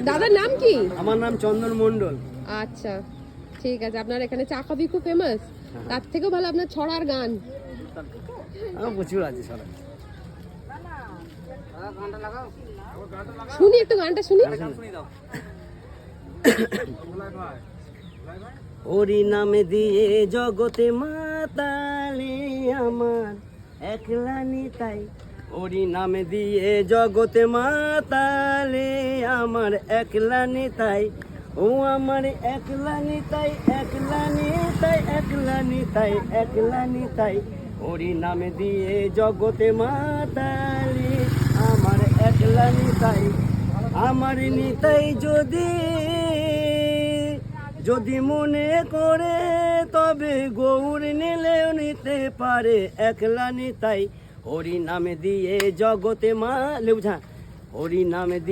দাদার নাম কি? আমার নাম চন্দন মন্ডল। আচ্ছা ঠিক আছে, আপনার এখানে চা কফি খুব ফেমাস, তার থেকেও ভালো আপনার ছড়ার গান। প্রচুর আছে ছড়া। শুনি একটু গানটা শুনি। হরি নামে দিয়ে জগতে মাতালে আমার একলা নিতাই, হরি নামে দিয়ে জগতে মাতালে আমার একলা নিতাই, ও আমার একলা নিতাই, একলা নিতাই, একলা নিতাই, একলা নিতাই, হরি নামে দিয়ে জগতে মাতালে আমার একলা নিতাই, আমার নিতাই যদি যদি মনে করে তবে গৌর নিলেও নিতে পারে, একলা নিতাই, হরি নামে দিয়ে জগতে মা লেবুঝা, হরি নামে